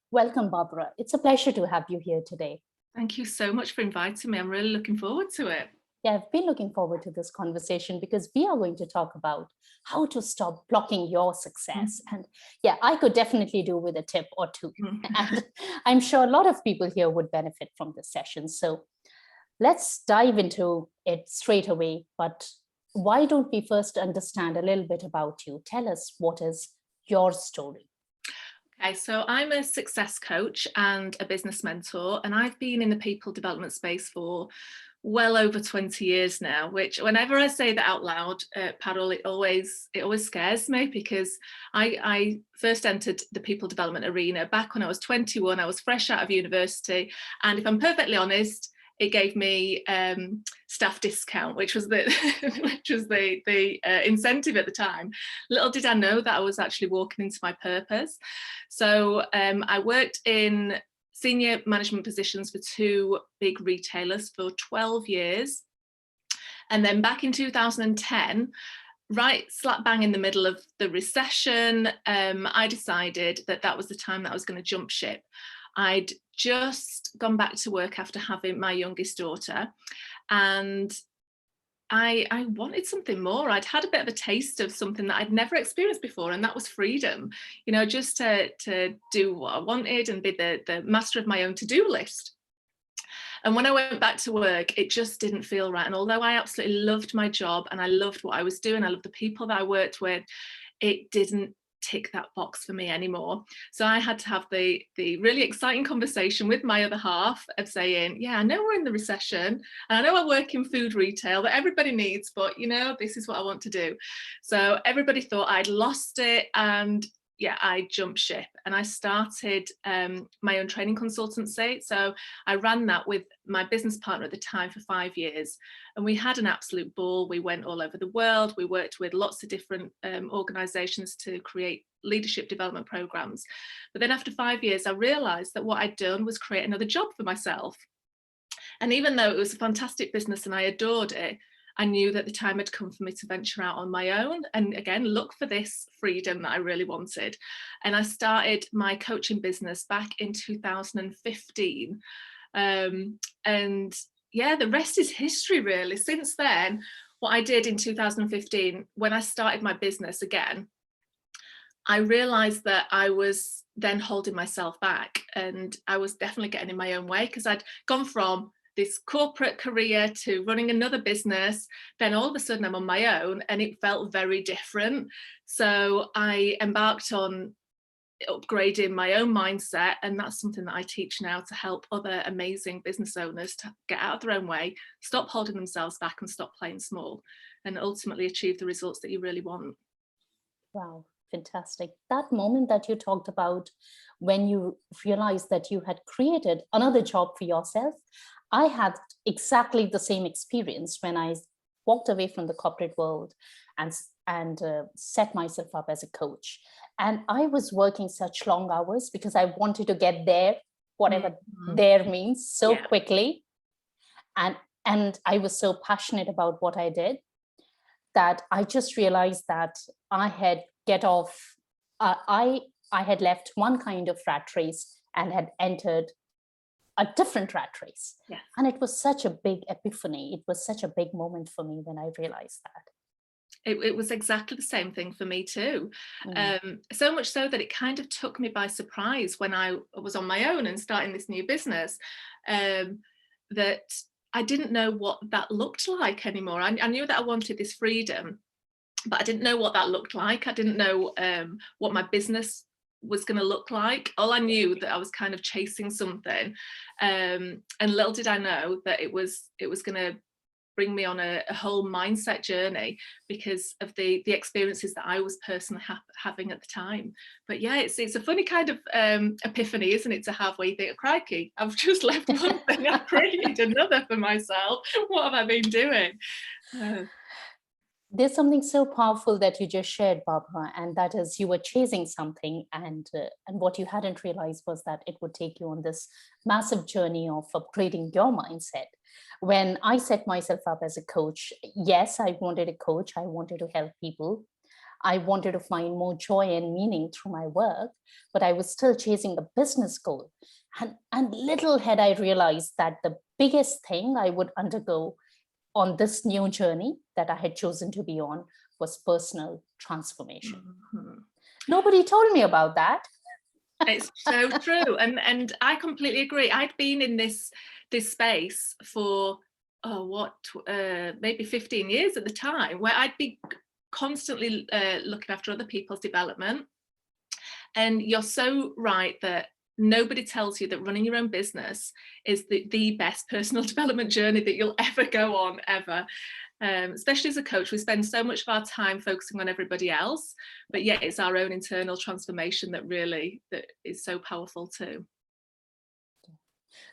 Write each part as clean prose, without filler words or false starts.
Welcome, Barbara. It's a pleasure to have you here today. Thank you so much for inviting me. I'm really looking forward to it. Yeah, I've been looking forward to this conversation because we are going to talk about how to stop blocking your success. And yeah, I could definitely do with a tip or two. And I'm sure a lot of people here would benefit from this session. So let's dive into it straight away. But why don't we first understand a little bit about you? Tell us, what is your story? Okay, so I'm a success coach and a business mentor, and I've been in the people development space for well over 20 years now, which whenever I say that out loud, Parul, it always scares me because I first entered the people development arena back when I was 21. I was fresh out of university, and if I'm perfectly honest, it gave me staff discount, which was the incentive at the time. Little did I know that I was actually walking into my purpose. So I worked in senior management positions for two big retailers for 12 years. And then back in 2010, right slap bang in the middle of the recession, I decided that was the time that I was going to jump ship. I'd just gone back to work after having my youngest daughter, and I wanted something more. I'd had a bit of a taste of something that I'd never experienced before, and that was freedom, just to do what I wanted and be the master of my own to-do list. And when I went back to work, it just didn't feel right. And although I absolutely loved my job and I loved what I was doing, I loved the people that I worked with, it didn't tick that box for me anymore. So I had to have the really exciting conversation with my other half of saying, yeah, I know we're in the recession and I know I work in food retail that everybody needs, but this is what I want to do. So everybody thought I'd lost it, and yeah, I jumped ship and I started my own training consultancy. So I ran that with my business partner at the time for 5 years, and we had an absolute ball. We went all over the world. We worked with lots of different organizations to create leadership development programs. But then after 5 years, I realized that what I'd done was create another job for myself. And even though it was a fantastic business and I adored it, I knew that the time had come for me to venture out on my own and again look for this freedom that I really wanted. And I started my coaching business back in 2015. And yeah, the rest is history, really. Since then, what I did in 2015, when I started my business again, I realized that I was then holding myself back, and I was definitely getting in my own way because I'd gone from this corporate career to running another business. Then all of a sudden I'm on my own and it felt very different. So I embarked on upgrading my own mindset, and that's something that I teach now to help other amazing business owners to get out of their own way, stop holding themselves back and stop playing small, and ultimately achieve the results that you really want. Wow, fantastic. That moment that you talked about when you realized that you had created another job for yourself, I had exactly the same experience when I walked away from the corporate world and set myself up as a coach. And I was working such long hours because I wanted to get there, whatever there means, so quickly. And I was so passionate about what I did that I just realized that I had I had left one kind of rat race and had entered a different rat race. Yeah. And it was such a big epiphany. It was such a big moment for me when I realized that. It was exactly the same thing for me too. So much so that it kind of took me by surprise when I was on my own and starting this new business, that I didn't know what that looked like anymore. I knew that I wanted this freedom, but I didn't know what that looked like. I didn't know what my business was going to look like. All I knew that I was kind of chasing something, and little did I know that it was going to bring me on a whole mindset journey because of the experiences that I was personally having at the time. But yeah, it's a funny kind of epiphany, isn't it, to have where you think, crikey, I've just left one thing, I've created another for myself. What have I been doing? There's something so powerful that you just shared, Barbara, and that is you were chasing something, and what you hadn't realized was that it would take you on this massive journey of upgrading your mindset. When I set myself up as a coach, yes, I wanted a coach. I wanted to help people. I wanted to find more joy and meaning through my work, but I was still chasing a business goal. And little had I realized that the biggest thing I would undergo on this new journey that I had chosen to be on was personal transformation. Mhm. Nobody told me about that. It's so true, and I completely agree. I'd been in this space for maybe 15 years at the time, where I'd be constantly looking after other people's development. And you're so right that nobody tells you that running your own business is the best personal development journey that you'll ever go on, ever. Especially as a coach, we spend so much of our time focusing on everybody else, but yet it's our own internal transformation that is so powerful too.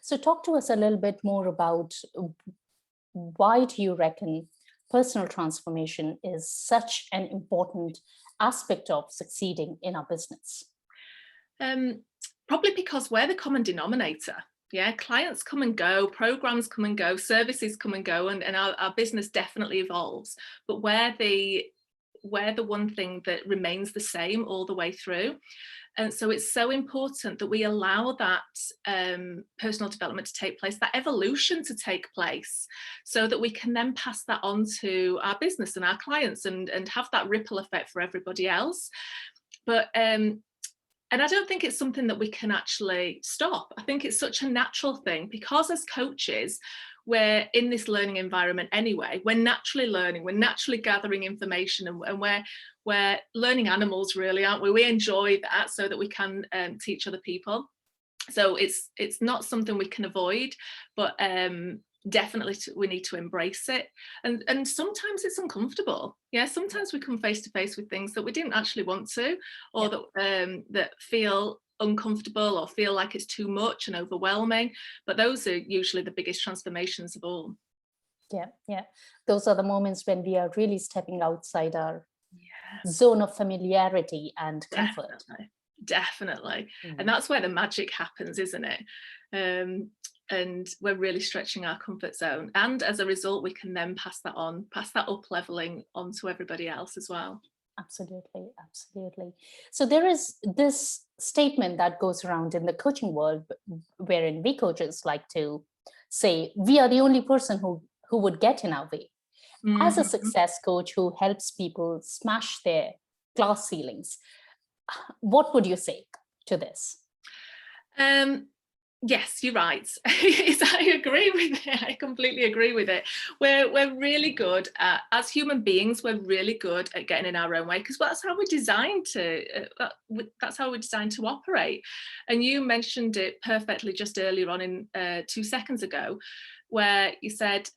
So talk to us a little bit more about why do you reckon personal transformation is such an important aspect of succeeding in our business? Probably because we're the common denominator. Yeah, clients come and go, programs come and go, services come and go, and our business definitely evolves. But we're the one thing that remains the same all the way through. And so it's so important that we allow that personal development to take place, that evolution to take place, so that we can then pass that on to our business and our clients and have that ripple effect for everybody else. But and I don't think it's something that we can actually stop. I think it's such a natural thing, because as coaches, we're in this learning environment anyway. We're naturally learning, we're naturally gathering information, and we're learning animals, really, aren't we? We enjoy that so that we can teach other people. So it's not something we can avoid, but definitely we need to embrace it. And sometimes it's uncomfortable. Yeah, sometimes we come face to face with things that we didn't actually want to, or that feel uncomfortable or feel like it's too much and overwhelming. But those are usually the biggest transformations of all. Yeah. Those are the moments when we are really stepping outside our zone of familiarity and comfort. Definitely. And that's where the magic happens, isn't it? And we're really stretching our comfort zone, and as a result we can then pass that up leveling on to everybody else as well. Absolutely. So there is this statement that goes around in the coaching world, wherein we coaches like to say we are the only person who would get in our way. As a success coach who helps people smash their glass ceilings, what would you say to this? Yes, you're right. I agree with it. I completely agree with it. We're really good at, as human beings, we're really good at getting in our own way, because that's how we're designed to operate. And you mentioned it perfectly just earlier on in 2 seconds ago, where you said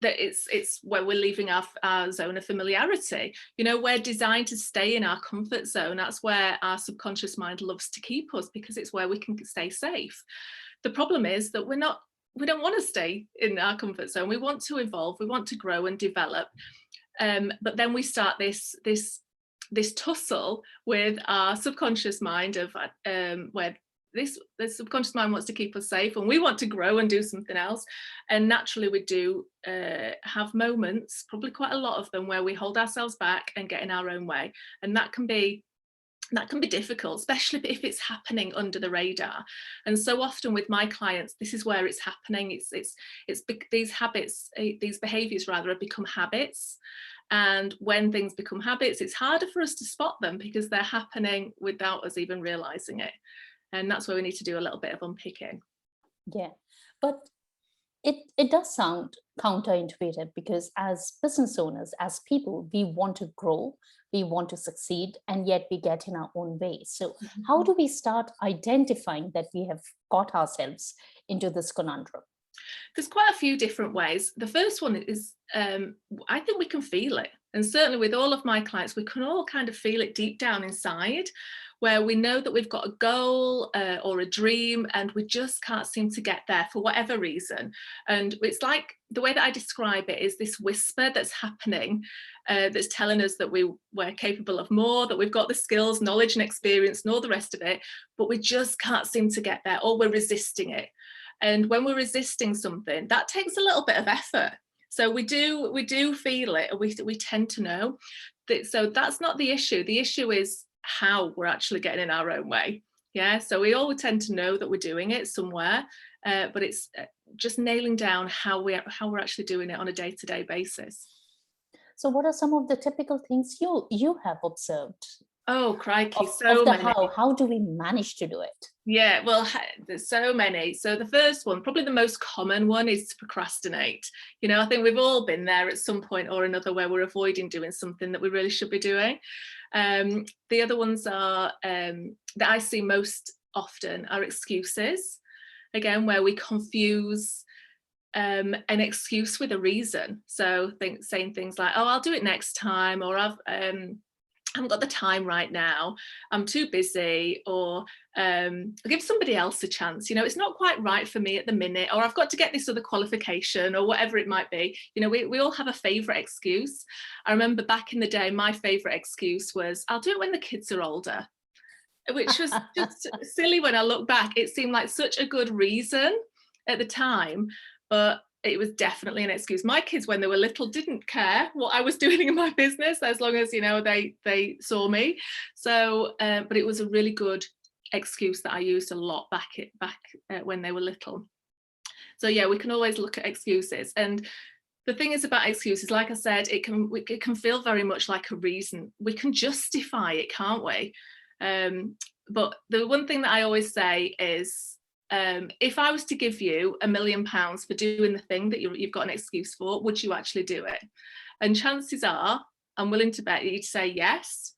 that it's where we're leaving our zone of familiarity. You know, we're designed to stay in our comfort zone. That's where our subconscious mind loves to keep us, because it's where we can stay safe. The problem is that we don't want to stay in our comfort zone. We want to evolve, we want to grow and develop. But then we start this tussle with our subconscious mind of where the subconscious mind wants to keep us safe, and we want to grow and do something else. And naturally we do have moments, probably quite a lot of them, where we hold ourselves back and get in our own way. And that can be difficult, especially if it's happening under the radar. And so often with my clients, this is where it's happening. It's these behaviors rather have become habits. And when things become habits, it's harder for us to spot them, because they're happening without us even realizing it. And that's where we need to do a little bit of unpicking. Yeah, but it does sound counterintuitive, because as business owners, as people, we want to grow, we want to succeed, and yet we get in our own way. So how do we start identifying that we have got ourselves into this conundrum? There's quite a few different ways. The first one is, I think we can feel it. And certainly with all of my clients, we can all kind of feel it deep down inside, where we know that we've got a goal or a dream, and we just can't seem to get there for whatever reason. And it's like, the way that I describe it is this whisper that's happening, that's telling us that we're capable of more, that we've got the skills, knowledge and experience and all the rest of it, but we just can't seem to get there, or we're resisting it. And when we're resisting something, that takes a little bit of effort. So we do feel it, and we tend to know. So that's not the issue. The issue is how we're actually getting in our own way. Yeah, so we all tend to know that we're doing it somewhere, but it's just nailing down how we're actually doing it on a day-to-day basis. So what are some of the typical things you have observed Oh, crikey, of, so of the many. how do we manage to do it? Yeah, well, there's so many. So the first one, probably the most common one, is to procrastinate. You know, I think we've all been there at some point or another where we're avoiding doing something that we really should be doing. The other ones are that I see most often are excuses. Again, where we confuse an excuse with a reason. So saying things like, "Oh, I'll do it next time," or I haven't got the time right now, I'm too busy, or I'll give somebody else a chance. You know, it's not quite right for me at the minute, or I've got to get this other qualification, or whatever it might be. You know, we all have a favourite excuse. I remember back in the day, my favourite excuse was, "I'll do it when the kids are older," which was just silly when I look back. It seemed like such a good reason at the time, but it was definitely an excuse. My kids, when they were little, didn't care what I was doing in my business, as long as, you know, they saw me. So, but it was a really good excuse that I used a lot back when they were little. So yeah, we can always look at excuses. And the thing is about excuses, like I said, it can feel very much like a reason. We can justify it, can't we? But the one thing that I always say is, if I was to give you £1 million for doing the thing that you've got an excuse for, would you actually do it? And chances are, I'm willing to bet you'd say yes.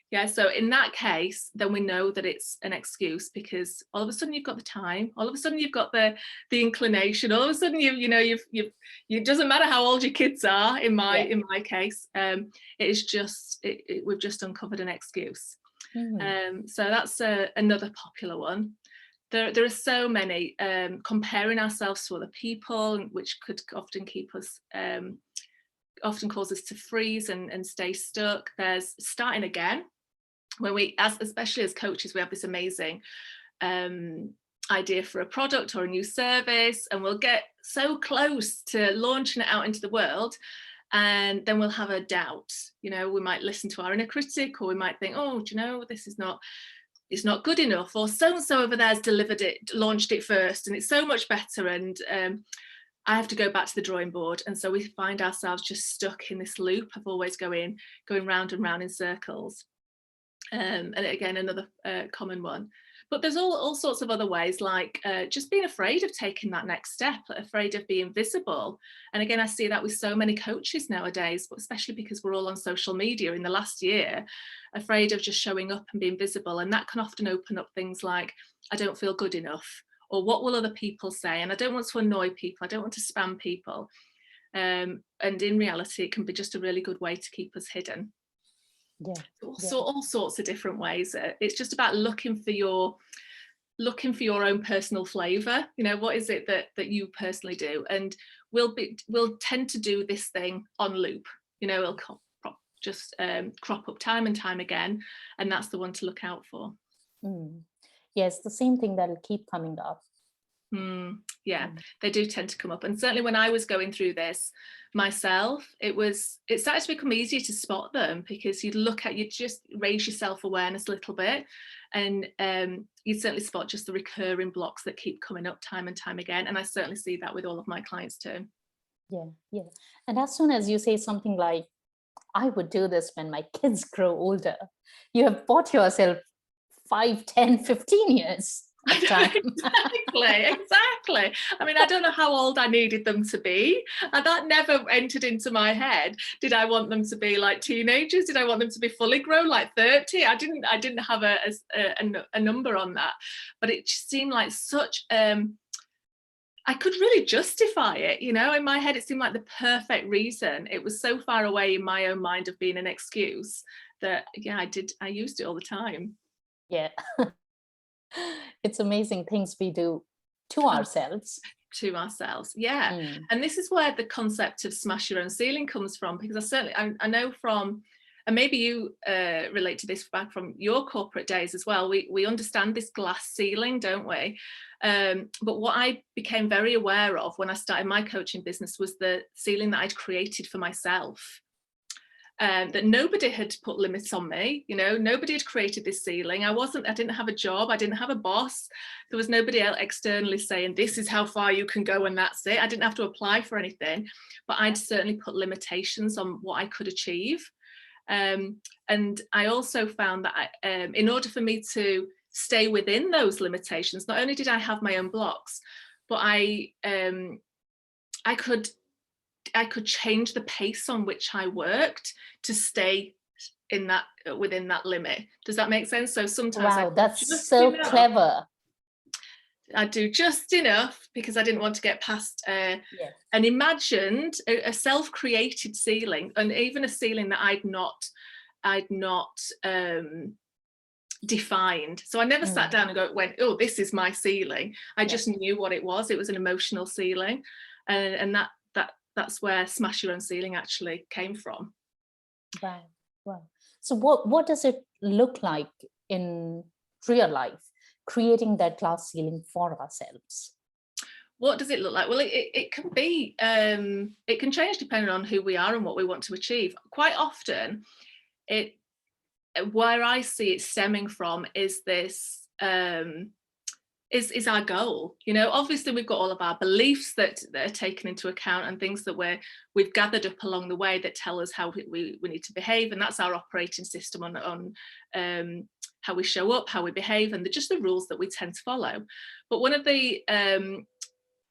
Yeah, so in that case, then we know that it's an excuse, because all of a sudden you've got the time, all of a sudden you've got the inclination, all of a sudden it doesn't matter how old your kids are. In my case, it is just we've just uncovered an excuse. So that's another popular one. There are so many. Comparing ourselves to other people, which could often keep us, often cause us to freeze and stay stuck. There's starting again, when especially as coaches, we have this amazing idea for a product or a new service, and we'll get so close to launching it out into the world, and then we'll have a doubt. You know, we might listen to our inner critic, or we might think, "Oh, do you know, this is not, it's not good enough," or so-and-so over there's delivered it, launched it first, and it's so much better, and I have to go back to the drawing board. And so we find ourselves just stuck in this loop of always going round and round in circles. And again, another common one. But there's all sorts of other ways, like just being afraid of taking that next step, afraid of being visible. And again, I see that with so many coaches nowadays, but especially because we're all on social media in the last year, afraid of just showing up and being visible. And that can often open up things like, I don't feel good enough, or what will other people say? And I don't want to annoy people, I don't want to spam people. And in reality, it can be just a really good way to keep us hidden. So all sorts of different ways. It's just about looking for your own personal flavor. You know, what is it that you personally do? And we'll tend to do this thing on loop. You know, it'll just crop up time and time again, and that's the one to look out for. Yes, the same thing that'll keep coming up. They do tend to come up. And certainly when I was going through this myself, it started to become easier to spot them, because you just raise your self-awareness a little bit, and you'd certainly spot just the recurring blocks that keep coming up time and time again. And I certainly see that with all of my clients too. Yeah. And as soon as you say something like, I would do this when my kids grow older, you have bought yourself 5, 10, 15 years. Exactly. I mean, I don't know how old I needed them to be, and that never entered into my head. Did I want them to be like teenagers? Did I want them to be fully grown, like 30? I didn't have a number on that, but it seemed like such I could really justify it, you know. In my head, it seemed like the perfect reason. It was so far away in my own mind of being an excuse that I used it all the time. Yeah. It's amazing things we do to ourselves. And this is where the concept of smash your own ceiling comes from, because I know from, and maybe you relate to this back from your corporate days as well, we understand this glass ceiling, don't we? But what I became very aware of when I started my coaching business was the ceiling that I'd created for myself. that nobody had put limits on me. Nobody had created this ceiling. I didn't have a job. I didn't have a boss. There was nobody else externally saying, this is how far you can go and that's it. I didn't have to apply for anything, but I'd certainly put limitations on what I could achieve. And I also found that in order for me to stay within those limitations, not only did I have my own blocks, but I could change the pace on which I worked to stay within that limit. Does that make sense? So sometimes wow, that's so clever. I do just enough because I didn't want to get past an imagined, a self-created ceiling, and even a ceiling that I'd not defined. So I never sat down and went, oh, this is my ceiling. I just knew what it was. It was an emotional ceiling, and that's where Smash Your Own Ceiling actually came from. Wow. So what does it look like in real life, creating that glass ceiling for ourselves? What does it look like? Well, it can be, it can change depending on who we are and what we want to achieve. Quite often, where I see it stemming from is this, is our goal. Obviously we've got all of our beliefs that are taken into account, and things that we've gathered up along the way that tell us how we need to behave, and that's our operating system on how we show up, how we behave, and just the rules that we tend to follow. But one of the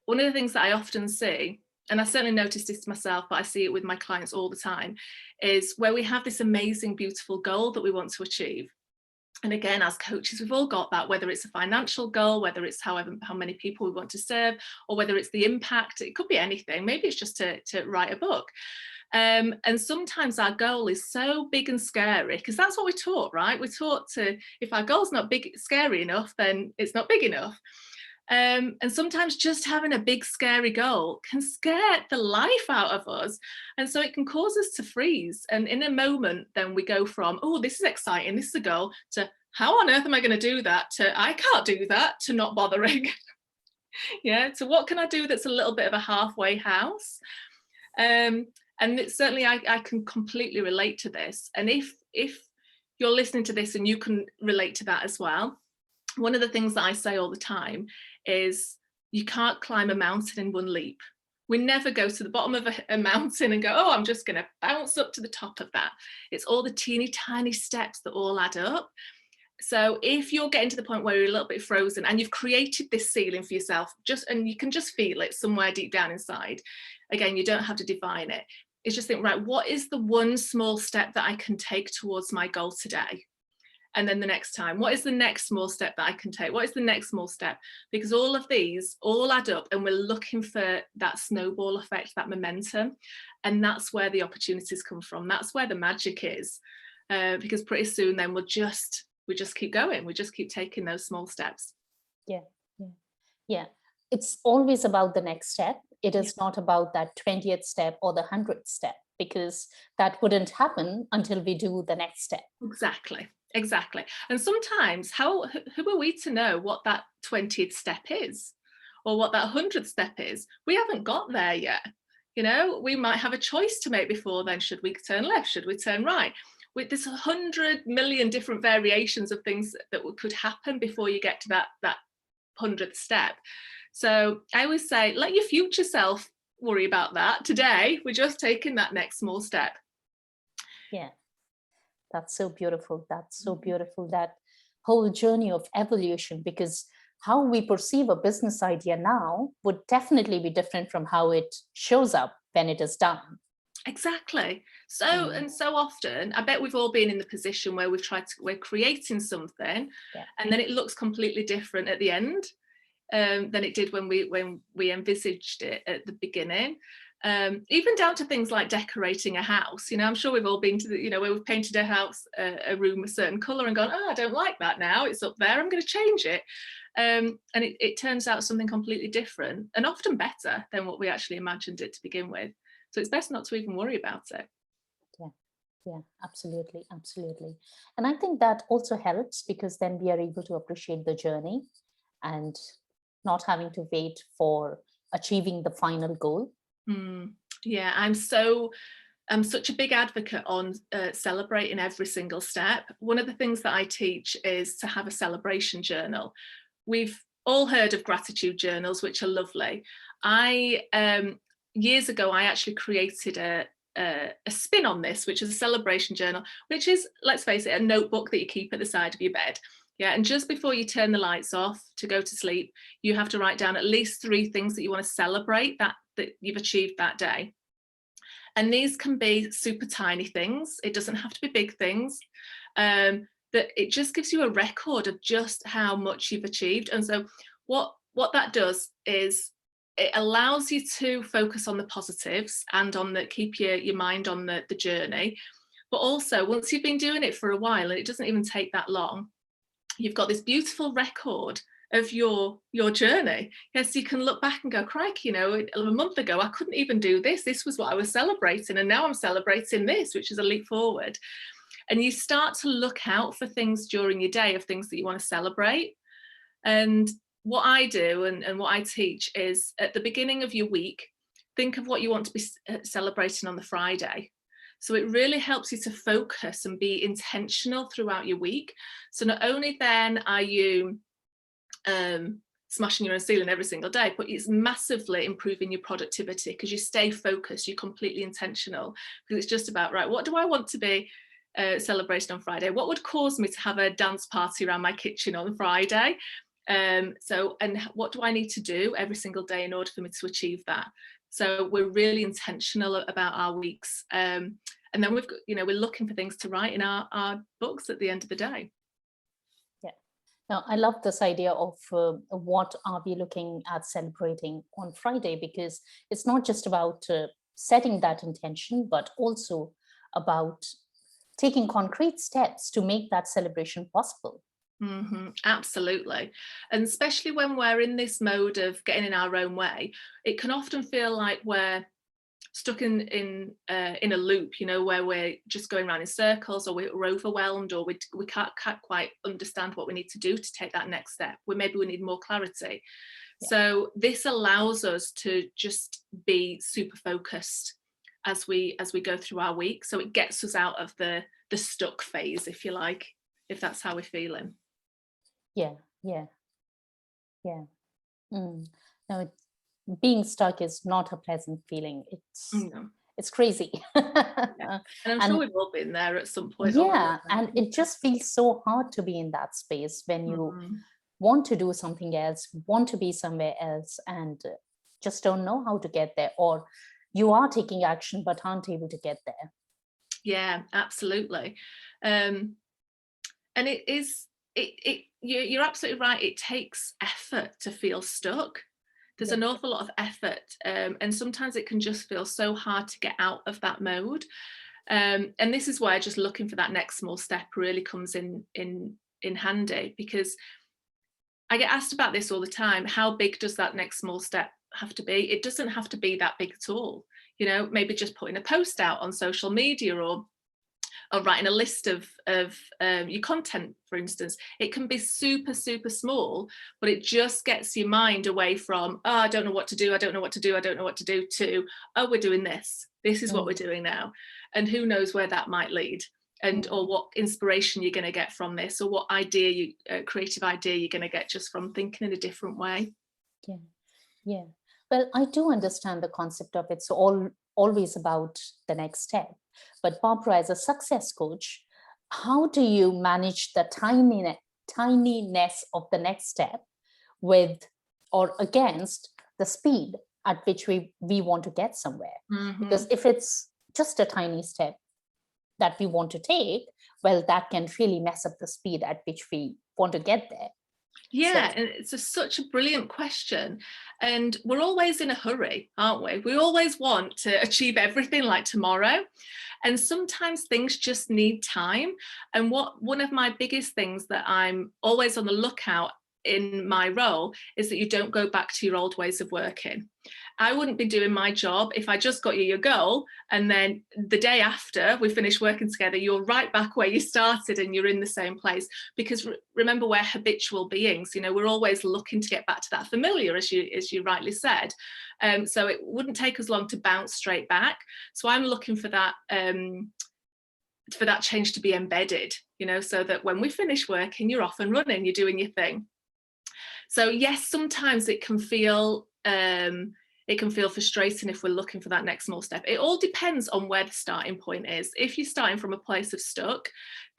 things that I often see, and I certainly noticed this myself, but I see it with my clients all the time, is where we have this amazing, beautiful goal that we want to achieve. And again, as coaches, we've all got that, whether it's a financial goal, whether it's how many people we want to serve, or whether it's the impact. It could be anything. Maybe it's just to write a book. And sometimes our goal is so big and scary, because that's what we're taught, right? We're taught if our goal's not scary enough, then it's not big enough. And sometimes just having a big scary goal can scare the life out of us, and so it can cause us to freeze, and in a moment then we go from, oh, this is exciting, this is a goal, to how on earth am I going to do that, to I can't do that, to not bothering. So what can I do that's a little bit of a halfway house? And certainly I can completely relate to this, and if you're listening to this and you can relate to that as well, one of the things that I say all the time is you can't climb a mountain in one leap. We never go to the bottom of a mountain and go, oh, I'm just going to bounce up to the top of that. It's all the teeny tiny steps that all add up. So if you're getting to the point where you're a little bit frozen and you've created this ceiling for yourself, and you can just feel it somewhere deep down inside, again, you don't have to define it. It's just think, right, what is the one small step that I can take towards my goal today? And then the next time, what is the next small step that I can take? What is the next small step? Because all of these all add up, and we're looking for that snowball effect, that momentum. And that's where the opportunities come from. That's where the magic is. Because pretty soon then we just keep going. We just keep taking those small steps. Yeah. It's always about the next step. It is not about that 20th step or the 100th step, because that wouldn't happen until we do the next step. Exactly. And sometimes who are we to know what that 20th step is, or what that 100th step is? We haven't got there yet. We might have a choice to make before then. Should we turn left? Should we turn right? There's 100 million different variations of things that could happen before you get to that 100th step. So I always say, let your future self worry about that. Today, we're just taking that next small step. Yeah. That's so beautiful. That's so beautiful, that whole journey of evolution, because how we perceive a business idea now would definitely be different from how it shows up when it is done. Exactly. So and so often, I bet we've all been in the position where we're creating something, and then it looks completely different at the end than it did when we envisaged it at the beginning. Even down to things like decorating a house. I'm sure we've all been to where we've painted a house, a room a certain colour, and gone, oh, I don't like that now, it's up there, I'm going to change it. And it turns out something completely different, and often better than what we actually imagined it to begin with. So it's best not to even worry about it. Yeah, absolutely. And I think that also helps, because then we are able to appreciate the journey and not having to wait for achieving the final goal. Yeah, I'm so I'm such a big advocate on celebrating every single step. One of the things that I teach is to have a celebration journal. We've all heard of gratitude journals, which are lovely. Years ago, I actually created a spin on this, which is a celebration journal, which is, let's face it, a notebook that you keep at the side of your bed. Yeah, and just before you turn the lights off to go to sleep, you have to write down at least 3 things that you want to celebrate that you've achieved that day. And these can be super tiny things. It doesn't have to be big things. That it just gives you a record of just how much you've achieved. And so what that does is it allows you to focus on the positives and on keep your mind on the journey. But also, once you've been doing it for a while, and it doesn't even take that long, you've got this beautiful record of your journey. Yes, you can look back and go, crikey, a month ago I couldn't even do this was what I was celebrating, and now I'm celebrating this, which is a leap forward. And you start to look out for things during your day, of things that you want to celebrate. And what I do and what I teach is, at the beginning of your week, think of what you want to be celebrating on the Friday. So it really helps you to focus and be intentional throughout your week. So not only then are you smashing your own ceiling every single day, but it's massively improving your productivity, because you stay focused, you're completely intentional, because it's just about, right, what do I want to be celebrating on Friday? What would cause me to have a dance party around my kitchen on Friday? And what do I need to do every single day in order for me to achieve that? So we're really intentional about our weeks. And then we've got, we're looking for things to write in our books at the end of the day. Now, I love this idea of what are we looking at celebrating on Friday, because it's not just about setting that intention, but also about taking concrete steps to make that celebration possible. Mm-hmm, absolutely. And especially when we're in this mode of getting in our own way, it can often feel like we're stuck in a loop, where we're just going around in circles, or we're overwhelmed, or we can't quite understand what we need to do to take that next step. Maybe we need more clarity. Yeah. So this allows us to just be super focused as we go through our week. So it gets us out of the stuck phase, if you like, if that's how we're feeling. Yeah. No, being stuck is not a pleasant feeling. It's crazy. Yeah. And I'm sure we've all been there at some point. Yeah, and it just feels so hard to be in that space when you want to do something else, want to be somewhere else, and just don't know how to get there, or you are taking action but aren't able to get there. Yeah, absolutely. And you're absolutely right. It takes effort to feel stuck. There's an awful lot of effort, and sometimes it can just feel so hard to get out of that mode. And this is why just looking for that next small step really comes in handy, because I get asked about this all the time. How big does that next small step have to be? It doesn't have to be that big at all. Maybe just putting a post out on social media, or writing a list of your content, for instance. It can be super, super small, but it just gets your mind away from, I don't know what to do, to, we're doing this. This is what we're doing now. And who knows where that might lead, and or what inspiration you're going to get from this, or what creative idea you're going to get just from thinking in a different way. Yeah. Well, I do understand the concept of it's always about the next step. But Barbara, as a success coach, how do you manage the tininess of the next step with or against the speed at which we want to get somewhere? Because if it's just a tiny step that we want to take, well, that can really mess up the speed at which we want to get there. Yeah, and it's such a brilliant question. And we're always in a hurry, aren't we? We always want to achieve everything like tomorrow. And sometimes things just need time. And one of my biggest things that I'm always on the lookout in my role is that you don't go back to your old ways of working. I wouldn't be doing my job if I just got you your goal and then the day after we finish working together, you're right back where you started and you're in the same place. Because remember, we're habitual beings, you know, we're always looking to get back to that familiar, as you rightly said. So it wouldn't take us long to bounce straight back. So I'm looking for that change to be embedded, you know, so that when we finish working, you're off and running, you're doing your thing. So yes, sometimes it can feel frustrating if we're looking for that next small step. It all depends on where the starting point is. If you're starting from a place of stuck,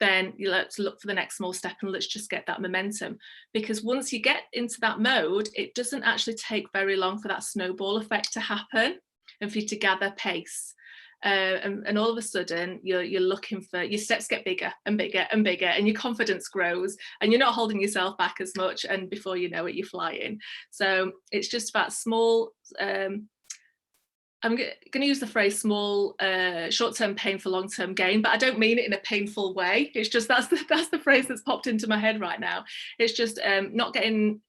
then let's look for the next small step and let's just get that momentum. Because once you get into that mode, it doesn't actually take very long for that snowball effect to happen and for you to gather pace. And all of a sudden you're looking for, your steps get bigger and bigger and bigger, and your confidence grows and you're not holding yourself back as much, and before you know it, you're flying. So it's just about small, I'm going to use the phrase small, short-term pain for long-term gain, but I don't mean it in a painful way. It's just that's the phrase that's popped into my head right now. It's just not getting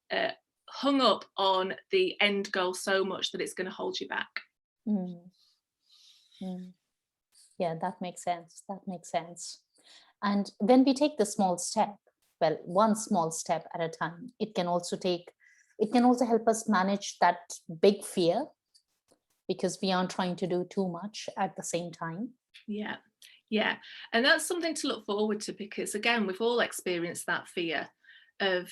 hung up on the end goal so much that it's going to hold you back. Yeah, that makes sense. That makes sense. And when we take the small step, well, one small step at a time, it can also help us manage that big fear, because we aren't trying to do too much at the same time. Yeah. And that's something to look forward to, because again, we've all experienced that fear of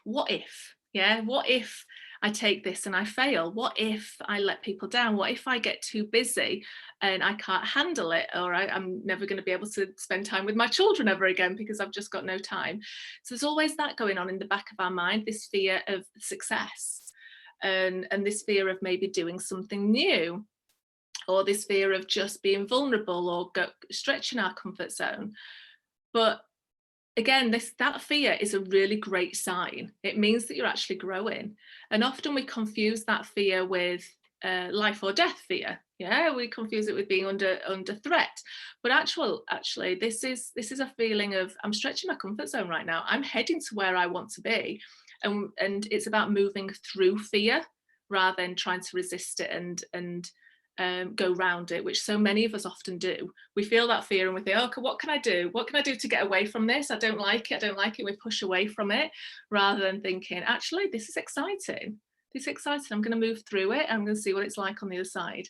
what if? Yeah, what if I take this and I fail? What if I let people down? What if I get too busy and I can't handle it? Or I'm never going to be able to spend time with my children ever again because I've just got no time. So there's always that going on in the back of our mind, this fear of success and this fear of maybe doing something new, or this fear of just being vulnerable or stretching our comfort zone. But again, that fear is a really great sign. It means that you're actually growing. And often we confuse that fear with life or death fear. Yeah, we confuse it with being under threat. But actually, this is a feeling of, I'm stretching my comfort zone right now. I'm heading to where I want to be. And it's about moving through fear rather than trying to resist it and go round it, which so many of us often do. We feel that fear and we think, okay, what can I do? What can I do to get away from this? I don't like it. We push away from it rather than thinking, actually, this is exciting. I'm going to move through it. I'm going to see what it's like on the other side.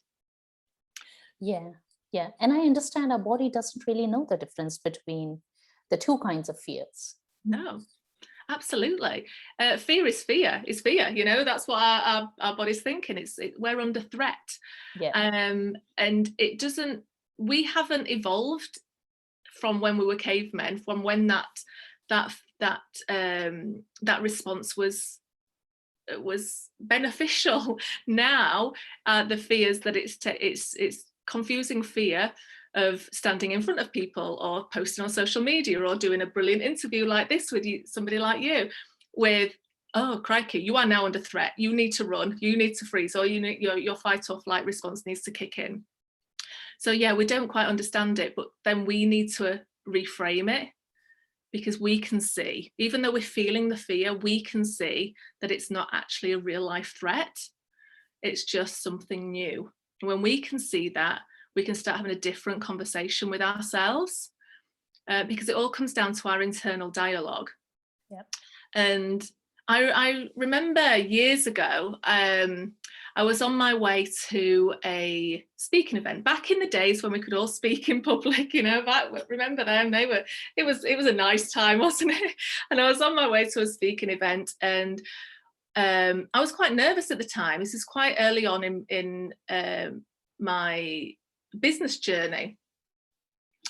Yeah. And I understand our body doesn't really know the difference between the two kinds of fears. No. Absolutely. Fear is fear. You know, that's what our body's thinking. We're under threat. Yeah. And we haven't evolved from when we were cavemen, from when that response was beneficial. Now the fears that it's confusing fear of standing in front of people or posting on social media or doing a brilliant interview like this with somebody like you, with, oh crikey, you are now under threat, you need to run, you need to freeze, or your fight or flight response needs to kick in. So yeah, we don't quite understand it, but then we need to reframe it, because we can see, even though we're feeling the fear, we can see that it's not actually a real life threat, it's just something new. And when we can see that, we can start having a different conversation with ourselves, because it all comes down to our internal dialogue. Yep. And I remember years ago, I was on my way to a speaking event back in the days when we could all speak in public, you know, remember them? It was a nice time, wasn't it? And I was on my way to a speaking event, and I was quite nervous at the time. This is quite early on in my business journey.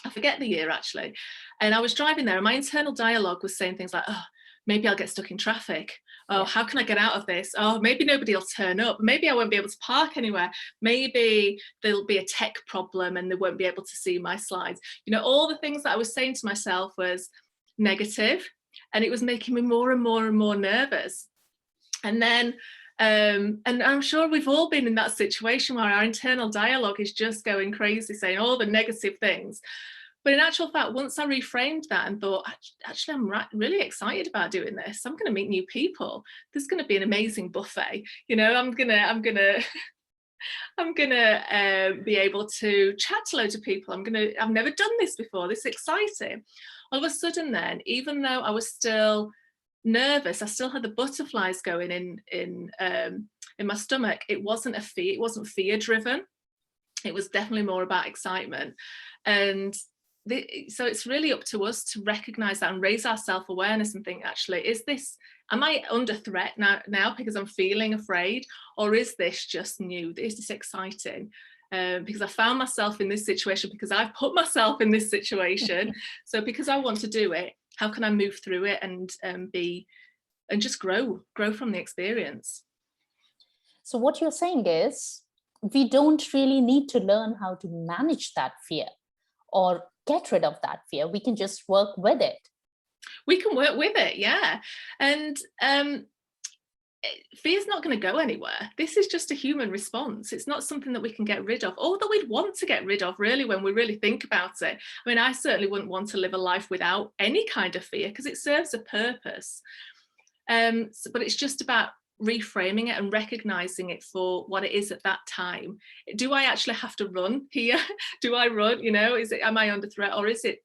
I forget the year actually. And I was driving there and my internal dialogue was saying things like, oh, maybe I'll get stuck in traffic. Oh, how can I get out of this? Oh, maybe nobody will turn up. Maybe I won't be able to park anywhere. Maybe there'll be a tech problem and they won't be able to see my slides. You know, all the things that I was saying to myself was negative, and it was making me more and more and more nervous. And then and I'm sure we've all been in that situation where our internal dialogue is just going crazy, saying all the negative things. But in actual fact, once I reframed that and thought, actually, I'm really excited about doing this. I'm going to meet new people. There's going to be an amazing buffet. You know, I'm gonna be able to chat to loads of people. I've never done this before. This is exciting. All of a sudden, then, even though I was still nervous, I still had the butterflies going in my stomach. It wasn't it wasn't fear driven. It was definitely more about excitement. And so it's really up to us to recognize that and raise our self-awareness and think, actually, am I under threat now because I'm feeling afraid, or is this just new? Is this exciting? Because I found myself in this situation, because I've put myself in this situation. So because I want to do it, how can I move through it and just grow from the experience? So what you're saying is, we don't really need to learn how to manage that fear or get rid of that fear. We can just work with it. We can work with it, yeah. And fear's not going to go anywhere. This is just a human response. It's not something that we can get rid of, or that we'd want to get rid of, really, when we really think about it. I mean, I certainly wouldn't want to live a life without any kind of fear, because it serves a purpose. But it's just about reframing it and recognizing it for what it is at that time. Do I actually have to run here? Do I run? You know, am I under threat, or is it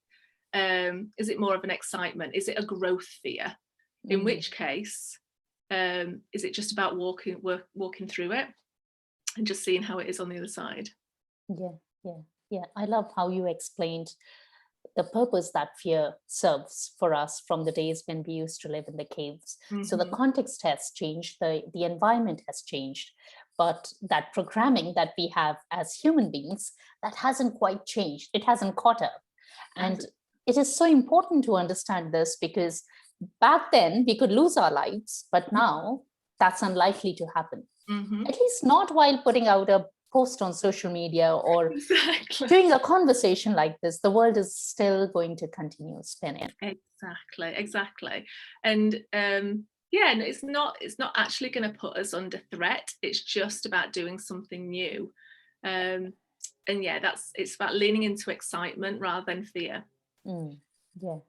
more of an excitement? Is it a growth fear? In which case, is it just about walking through it and just seeing how it is on the other side? Yeah. I love how you explained the purpose that fear serves for us from the days when we used to live in the caves. So the context has changed, the environment has changed, but that programming that we have as human beings, that hasn't quite changed. It hasn't caught up. And it is so important to understand this, because back then we could lose our lives, but now that's unlikely to happen. At least not while putting out a post on social media or doing a conversation like this. The world is still going to continue spinning. Exactly. And and it's not actually going to put us under threat. It's just about doing something new. And it's about leaning into excitement rather than fear. Yeah,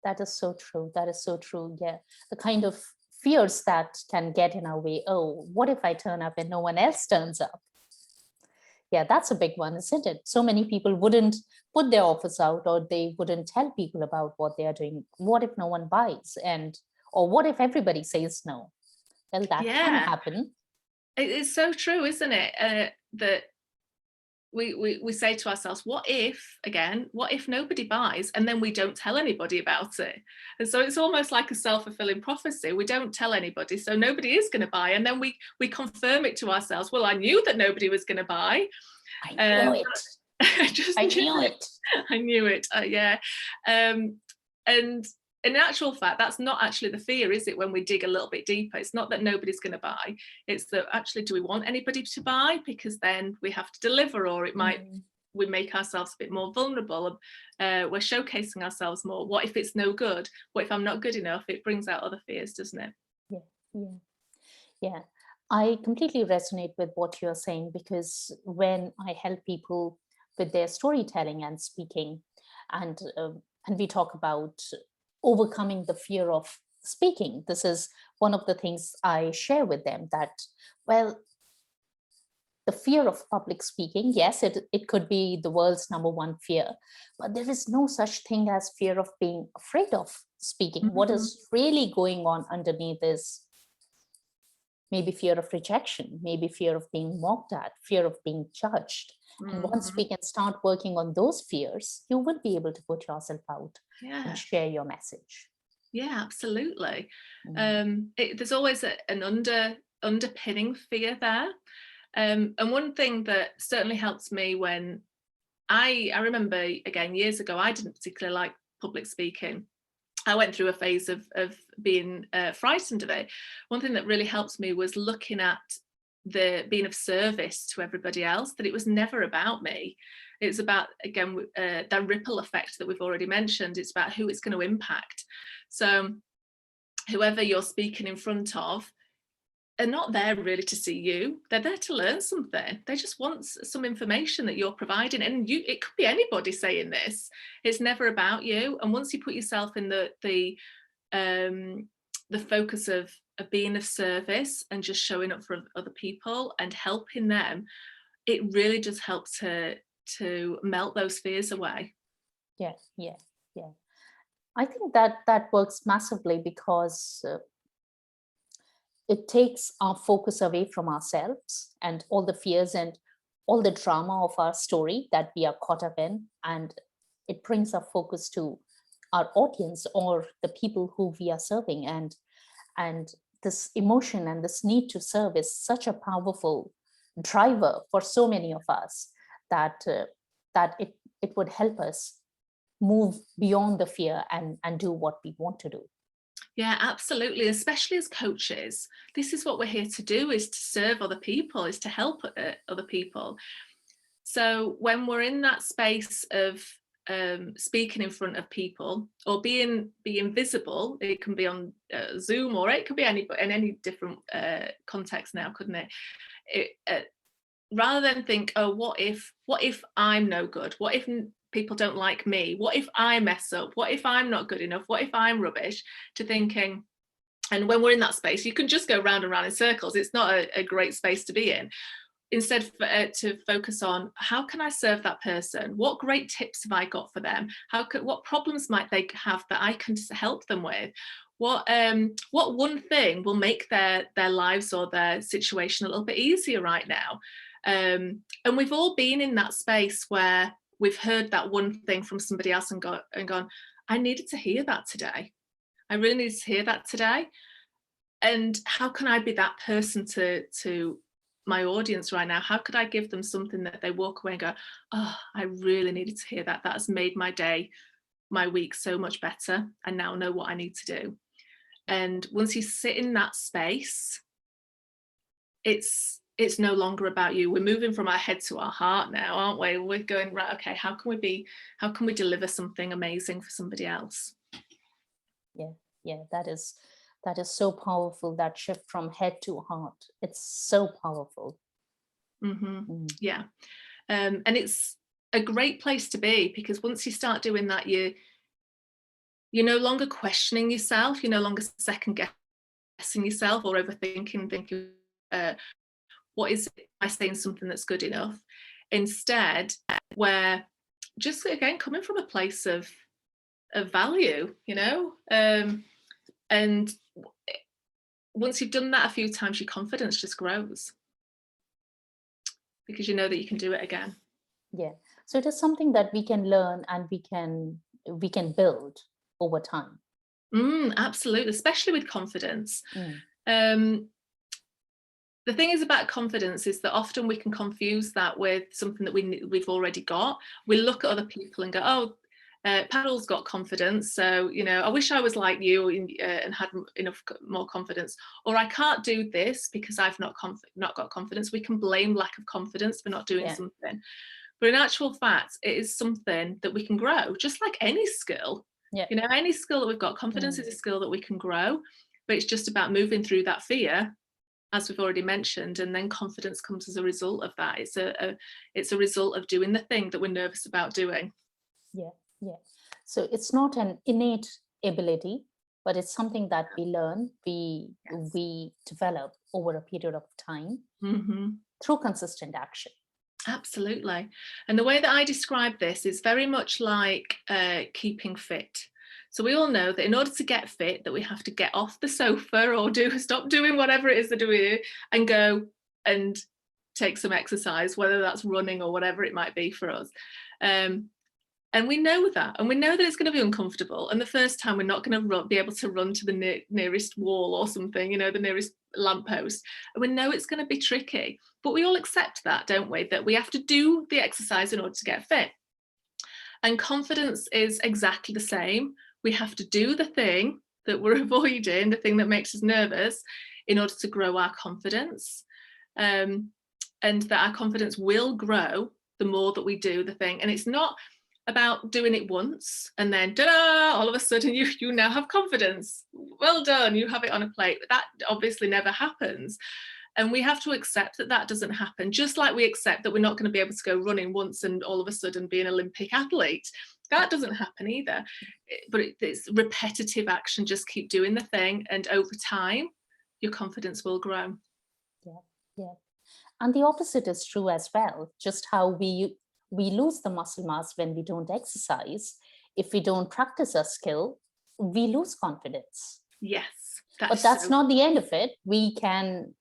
that is so true. Yeah, the kind of fears that can get in our way. Oh, what if I turn up and no one else turns up? Yeah, that's a big one, isn't it? So many people wouldn't put their offers out, or they wouldn't tell people about what they are doing. What if no one buys? Or what if everybody says no? Well, that can happen. It's so true, isn't it? That we say to ourselves, what if nobody buys, and then we don't tell anybody about it? And so it's almost like a self-fulfilling prophecy. We don't tell anybody, so nobody is going to buy, and then we confirm it to ourselves. Well, I knew that nobody was going to buy. I knew it. I knew it. Yeah. And in actual fact, that's not actually the fear, is it? When we dig a little bit deeper, it's not that nobody's going to buy. It's that, actually, do we want anybody to buy? Because then we have to deliver, or it might we make ourselves a bit more vulnerable. We're showcasing ourselves more. What if it's no good? What if I'm not good enough? It brings out other fears, doesn't it? Yeah. I completely resonate with what you're saying, because when I help people with their storytelling and speaking, and we talk about overcoming the fear of speaking, this is one of the things I share with them, that, well, the fear of public speaking, yes, it could be the world's number one fear, but there is no such thing as fear of being afraid of speaking. What is really going on underneath is maybe fear of rejection, maybe fear of being mocked at, fear of being judged. And once we can start working on those fears, you will be able to put yourself out and share your message. Yeah, absolutely. There's always an underpinning fear there. And one thing that certainly helps me, when I remember, again, years ago, I didn't particularly like public speaking. I went through a phase of being frightened of it. One thing that really helped me was looking at the being of service to everybody else, that it was never about me. It's about, again, that ripple effect that we've already mentioned. It's about who it's going to impact. So whoever you're speaking in front of, are not there really to see you. They're there to learn something. They just want some information that you're providing. And it could be anybody saying this. It's never about you. And once you put yourself in the focus of being of service and just showing up for other people and helping them, it really just helps to melt those fears away. Yeah. I think that works massively, because it takes our focus away from ourselves and all the fears and all the drama of our story that we are caught up in, and it brings our focus to our audience or the people who we are serving. And this emotion and this need to serve is such a powerful driver for so many of us, that it would help us move beyond the fear and do what we want to do. Yeah, absolutely. Especially as coaches, this is what we're here to do, is to serve other people, is to help other people. So when we're in that space of speaking in front of people, or being visible, it can be on Zoom, or it could be in any different context now, couldn't it? Rather than think, oh, what if I'm no good? What if people don't like me? What if I mess up? What if I'm not good enough? What if I'm rubbish? To thinking, and when we're in that space, you can just go round and round in circles. It's not a great space to be in. Instead, to focus on, how can I serve that person? What great tips have I got for them? What problems might they have that I can help them with? What one thing will make their lives or their situation a little bit easier right now? And we've all been in that space where we've heard that one thing from somebody else and gone, I needed to hear that today. I really needed to hear that today. And how can I be that person to my audience right now? How could I give them something that they walk away and go, oh, I really needed to hear that. That has made my day, my week so much better. I now know what I need to do. And once you sit in that space, it's no longer about you. We're moving from our head to our heart now, aren't we? We're going, right, okay, how can we deliver something amazing for somebody else? Yeah, that is so powerful, that shift from head to heart. It's so powerful. Yeah. And it's a great place to be, because once you start doing that, you're no longer questioning yourself. You're no longer second guessing yourself or overthinking, thinking, what is it? Am I saying something that's good enough? Instead, we're just, again, coming from a place of value, and once you've done that a few times, your confidence just grows, because you know that you can do it again. Yeah. So it is something that we can learn and we can build over time. Absolutely, especially with confidence. The thing is about confidence is that often we can confuse that with something that we've already got. We look at other people and go, oh, Parul's got confidence, so I wish I was like you and had enough more confidence. Or I can't do this because I've not got confidence. We can blame lack of confidence for not doing something, but in actual fact, it is something that we can grow, just like any skill. Any skill that we've got, confidence is a skill that we can grow, but it's just about moving through that fear, as we've already mentioned, and then confidence comes as a result of that. It's a result of doing the thing that we're nervous about doing. Yeah. So it's not an innate ability, but it's something that we learn, we develop over a period of time through consistent action. Absolutely. And the way that I describe this is very much like keeping fit. So we all know that in order to get fit, that we have to get off the sofa or stop doing whatever it is that we do and go and take some exercise, whether that's running or whatever it might be for us. And we know that, and we know that it's going to be uncomfortable. And the first time we're not going to be able to run to the nearest wall or something, the nearest lamppost. And we know it's going to be tricky, but we all accept that, don't we? That we have to do the exercise in order to get fit. And confidence is exactly the same. We have to do the thing that we're avoiding, the thing that makes us nervous, in order to grow our confidence. And that our confidence will grow the more that we do the thing. And it's not about doing it once and then all of a sudden you now have confidence. Well done, you have it on a plate. That obviously never happens. And we have to accept that that doesn't happen, just like we accept that we're not going to be able to go running once and all of a sudden be an Olympic athlete. That doesn't happen either. But it's repetitive action. Just keep doing the thing, and over time your confidence will grow. Yeah. And the opposite is true as well. Just how we lose the muscle mass when we don't exercise. If we don't practice a skill, we lose confidence. Yes. But that's not the end of it. We can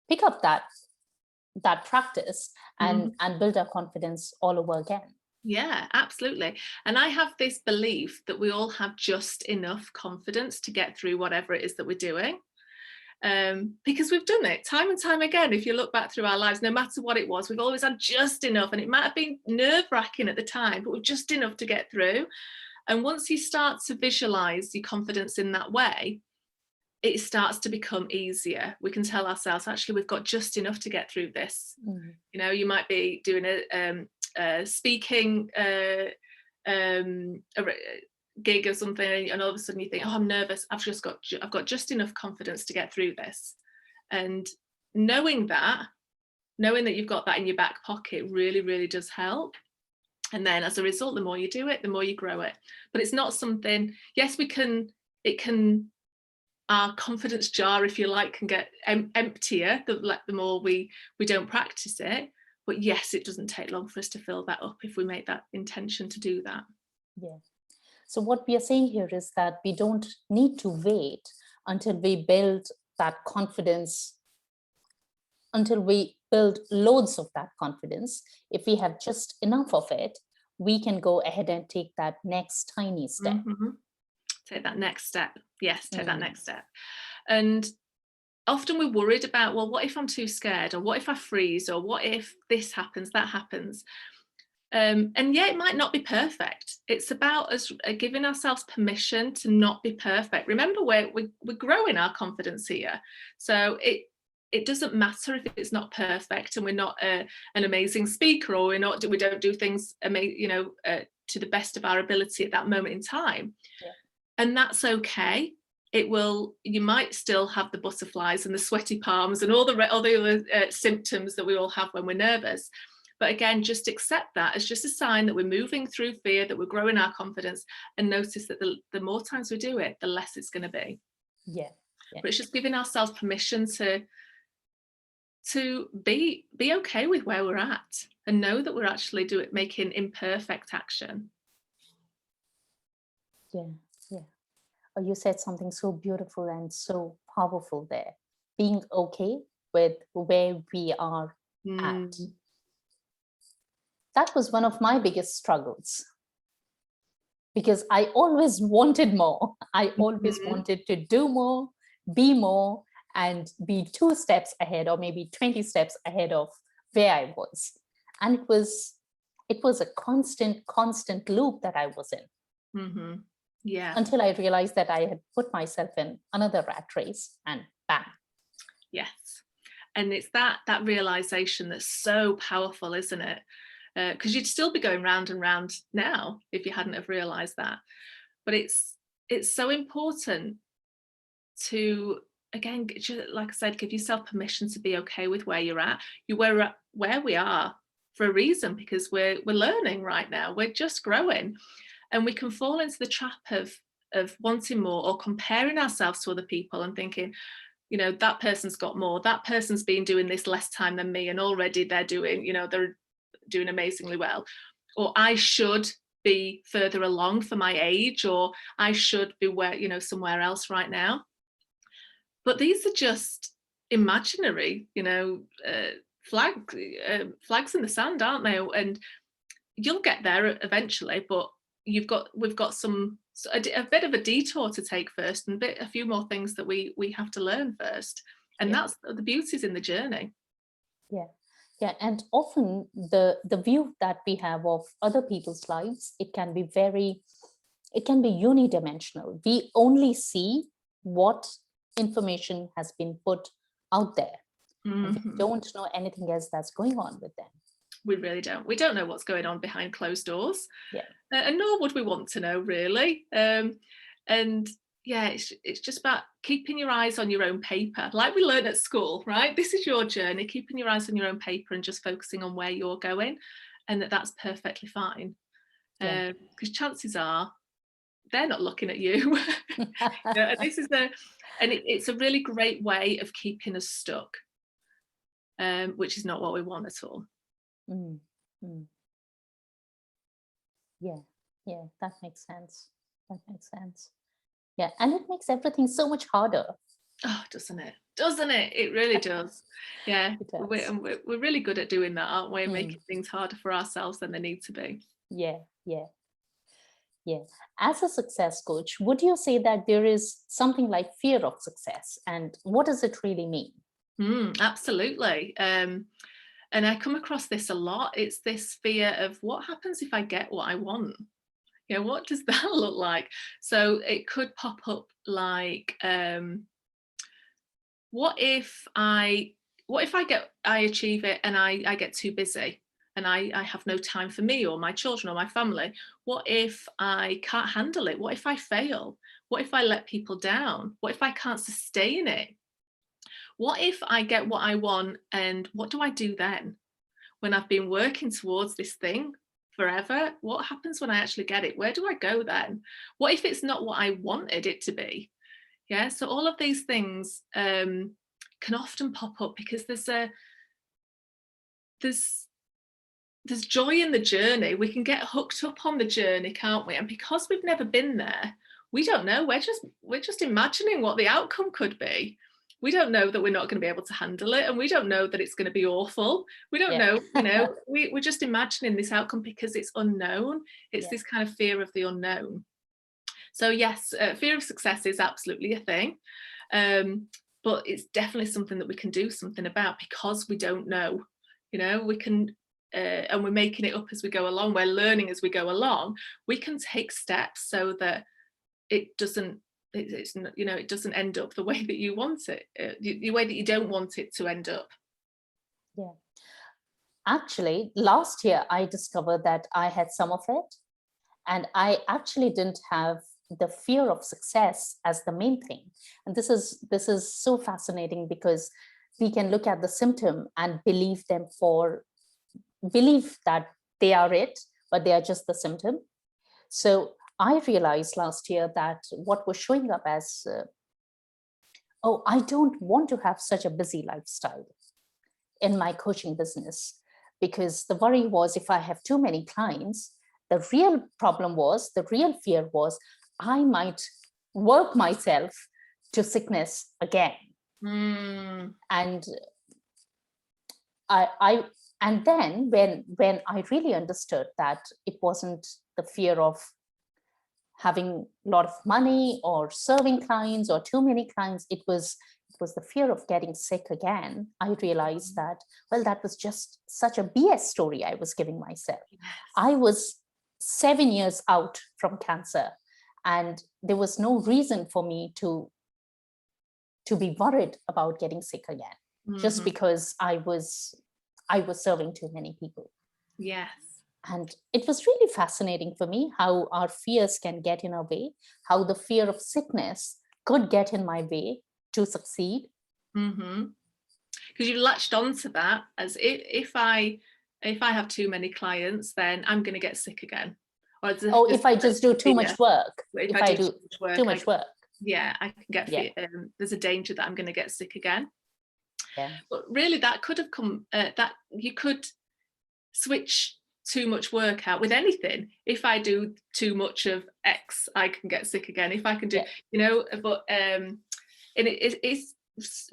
pick up that practice and build our confidence all over again. Yeah, absolutely. And I have this belief that we all have just enough confidence to get through whatever it is that we're doing. Because we've done it time and time again. If you look back through our lives, no matter what it was, we've always had just enough. And it might have been nerve-wracking at the time, but we've just enough to get through. And once you start to visualize your confidence in that way, it starts to become easier. We can tell ourselves, actually, we've got just enough to get through this. You know, you might be doing a speaking gig or something, and all of a sudden you think, oh, I'm nervous. I've got just enough confidence to get through this. And knowing that you've got that in your back pocket really, really does help. And then as a result, the more you do it, the more you grow it. But it's not something, yes, our confidence jar, if you like, can get emptier the more we don't practice it. But yes, it doesn't take long for us to fill that up if we make that intention to do that. Yeah. So what we are saying here is that we don't need to wait until we build that confidence, until we build loads of that confidence. If we have just enough of it, we can go ahead and take that next tiny step. Take that next step. Yes, take that next step. And often we're worried about, well, what if I'm too scared? Or what if I freeze? Or what if this happens, that happens? And yeah, it might not be perfect. It's about us giving ourselves permission to not be perfect. Remember, we're growing our confidence here. So it doesn't matter if it's not perfect and we're not an amazing speaker, or we don't do things to the best of our ability at that moment in time. Yeah. And that's okay. You might still have the butterflies and the sweaty palms and all the other symptoms that we all have when we're nervous. But again, just accept that as just a sign that we're moving through fear, that we're growing our confidence, and notice that the more times we do it, the less it's going to be. Yeah. But it's just giving ourselves permission to be okay with where we're at and know that we're actually making imperfect action. Yeah. You said something so beautiful and so powerful there. Being okay with where we are at. That was one of my biggest struggles, because I always wanted more. I always wanted to do more, be more, and be 2 steps ahead, or maybe 20 steps ahead of where I was. And it was a constant loop that I was in. Yeah. Until I realized that I had put myself in another rat race, and bam. Yes. And it's that realization that's so powerful, isn't it? Because you'd still be going round and round now if you hadn't have realized that. But it's so important to, again, like I said, give yourself permission to be okay with where you're at. Where we are for a reason, because we're learning right now. We're just growing. And we can fall into the trap of wanting more, or comparing ourselves to other people and thinking, that person's got more, that person's been doing this less time than me, and already they're doing amazingly well. Or I should be further along for my age, or I should be somewhere else right now. But these are just imaginary, flags in the sand, aren't they? And you'll get there eventually, but we've got a bit of a detour to take first, and a few more things that we have to learn first. And that's the beauty's in the journey. Yeah, and often the view that we have of other people's lives, it can be unidimensional. We only see what information has been put out there. We don't know anything else that's going on with them. We really don't. We don't know what's going on behind closed doors, Yeah. And nor would we want to know, really. And yeah, it's just about keeping your eyes on your own paper, like we learned at school, right? This is your journey, keeping your eyes on your own paper and just focusing on where you're going, and that's perfectly fine. Yeah. Because chances are they're not looking at you. And this is it's a really great way of keeping us stuck, which is not what we want at all. Mm, mm. Yeah, yeah, that makes sense. That makes sense. Yeah, and it makes everything so much harder. Oh, doesn't it? Doesn't it? It really does. Yeah, It does. we're really good at doing that, aren't we? Mm. Making things harder for ourselves than they need to be. Yeah, yeah, yeah. As a success coach, would you say that there is something like fear of success? And what does it really mean? Absolutely. And I come across this a lot. It's this fear of what happens if I get what I want? What does that look like? So it could pop up like, what if I achieve it and I get too busy and I have no time for me or my children or my family? What if I can't handle it? What if I fail? What if I let people down? What if I can't sustain it? What if I get what I want, and what do I do then? When I've been working towards this thing forever, what happens when I actually get it? Where do I go then? What if it's not what I wanted it to be? Yeah, so all of these things can often pop up because there's joy in the journey. We can get hooked up on the journey, can't we? And because we've never been there, we don't know. We're just imagining what the outcome could be. We don't know that we're not going to be able to handle it, and we don't know that it's going to be awful. We don't Yeah. know, we're just imagining this outcome because it's unknown. It's Yeah. this kind of fear of the unknown. So yes, fear of success is absolutely a thing, but it's definitely something that we can do something about because we don't know. We can, and we're making it up as we go along. We're learning as we go along. We can take steps so that it doesn't it doesn't end up the way that you want it, the way that you don't want it to end up. Yeah. Actually, last year I discovered that I had some of it, and I actually didn't have the fear of success as the main thing. And this is so fascinating because we can look at the symptom and believe that they are it, but they are just the symptom. So I realized last year that what was showing up as, I don't want to have such a busy lifestyle in my coaching business, because the worry was if I have too many clients, the real fear was I might work myself to sickness again. And and then when I really understood that it wasn't the fear of having a lot of money or serving clients or too many clients, it was the fear of getting sick again. I realized that, well, that was just such a BS story I was giving myself. Yes. I was 7 years out from cancer, and there was no reason for me to be worried about getting sick again, just because I was serving too many people. Yes. And it was really fascinating for me how our fears can get in our way, how the fear of sickness could get in my way to succeed. Because you latched onto that as if I have too many clients, then I'm going to get sick again. Or if I just do too much work. If I do too much work. Yeah, I can get there's a danger that I'm going to get sick again. Yeah. But really, that could have come. That you could switch too much work out with anything. If I do too much of X, I can get sick again. If I can do, but and it's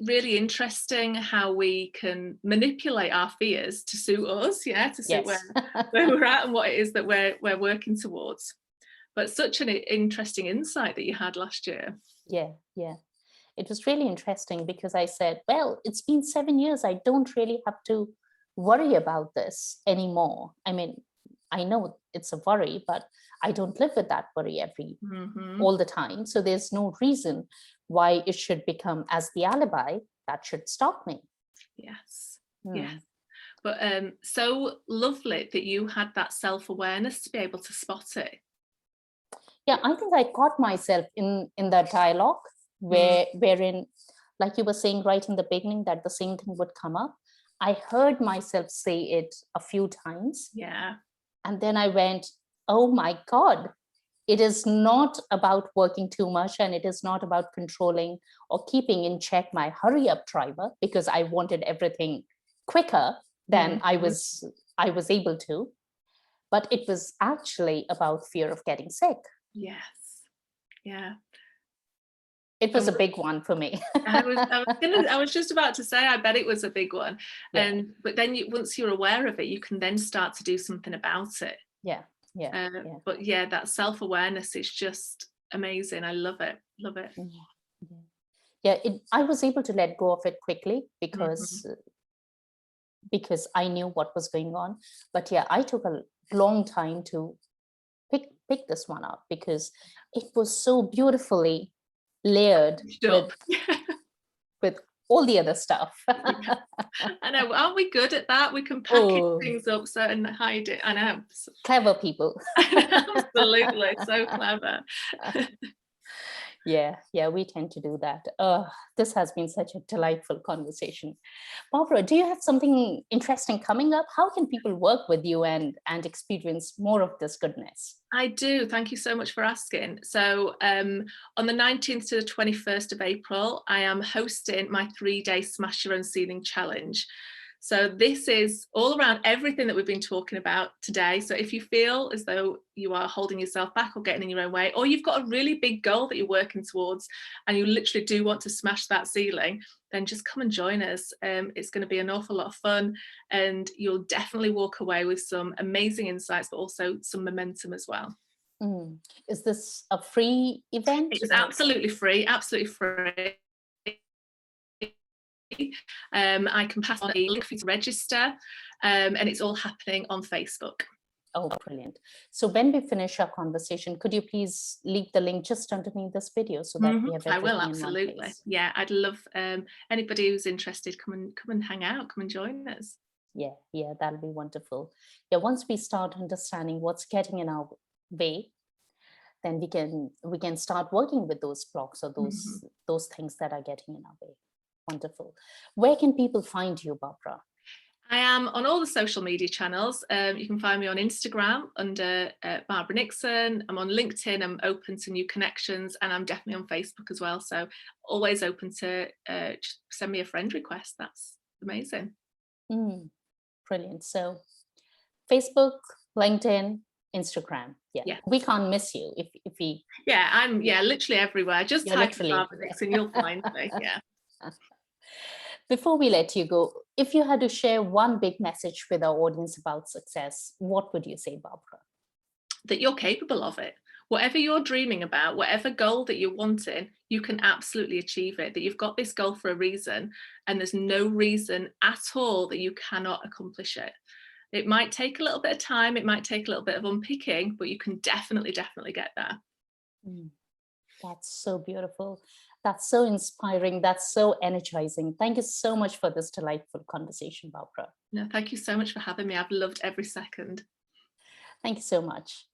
really interesting how we can manipulate our fears to suit us, to suit where we're at and what it is that we're working towards. But such an interesting insight that you had last year. Yeah. It was really interesting because I said, well, it's been 7 years. I don't really have to worry about this anymore. I mean, I know it's a worry, but I don't live with that worry all the time. So there's no reason why it should become as the alibi that should stop me. Yes. Yes. But so lovely that you had that self-awareness to be able to spot it. Yeah, I think I caught myself in that dialogue wherein, like you were saying right in the beginning, that the same thing would come up. I heard myself say it a few times. Yeah. And then I went, oh my God, it is not about working too much, and it is not about controlling or keeping in check my hurry up driver, because I wanted everything quicker than I was able to. But it was actually about fear of getting sick. Yes. Yeah. It was a big one for me. I was just about to say, I bet it was a big one. Yeah. But then once you're aware of it, you can then start to do something about it. Yeah. But yeah, that self-awareness is just amazing. I love it. Love it. Yeah. I was able to let go of it quickly because I knew what was going on. But yeah, I took a long time to pick this one up, because it was so beautifully layered with all the other stuff. I know, aren't we good at that? We can package things up and hide it. I know. Clever people. Absolutely, so clever. Yeah, we tend to do that. This has been such a delightful conversation. Barbara, do you have something interesting coming up? How can people work with you and experience more of this goodness? I do. Thank you so much for asking. So on the 19th to the 21st of April, I am hosting my 3-day Smash Your Own Ceiling Challenge. So this is all around everything that we've been talking about today. So if you feel as though you are holding yourself back or getting in your own way, or you've got a really big goal that you're working towards and you literally do want to smash that ceiling, then just come and join us. It's going to be an awful lot of fun, and you'll definitely walk away with some amazing insights, but also some momentum as well. Is this a free event? It is absolutely free, absolutely free. I can pass on a link for you to register, and it's all happening on Facebook. Oh, brilliant. So when we finish our conversation, could you please leave the link just underneath this video so that we have everything I will, in one absolutely. place? Yeah, I'd love anybody who's interested, come and hang out, come and join us. Yeah, that'll be wonderful. Yeah, once we start understanding what's getting in our way, then we can start working with those blocks or those things that are getting in our way. Wonderful. Where can people find you, Barbara? I am on all the social media channels. You can find me on Instagram under Barbara Nixon. I'm on LinkedIn. I'm open to new connections, and I'm definitely on Facebook as well. So always open to just send me a friend request. That's amazing. Brilliant. So Facebook, LinkedIn, Instagram. Yeah. We can't miss you if we. Yeah, I'm literally everywhere. Just type in Barbara Nixon, you'll find me. Yeah. Before we let you go, if you had to share one big message with our audience about success, what would you say, Barbara? That you're capable of it. Whatever you're dreaming about, whatever goal that you're wanting, you can absolutely achieve it. That you've got this goal for a reason, and there's no reason at all that you cannot accomplish it. It might take a little bit of time, it might take a little bit of unpicking, but you can definitely get there. That's so beautiful. That's so inspiring. That's so energizing. Thank you so much for this delightful conversation, Barbara. No, thank you so much for having me. I've loved every second. Thank you so much.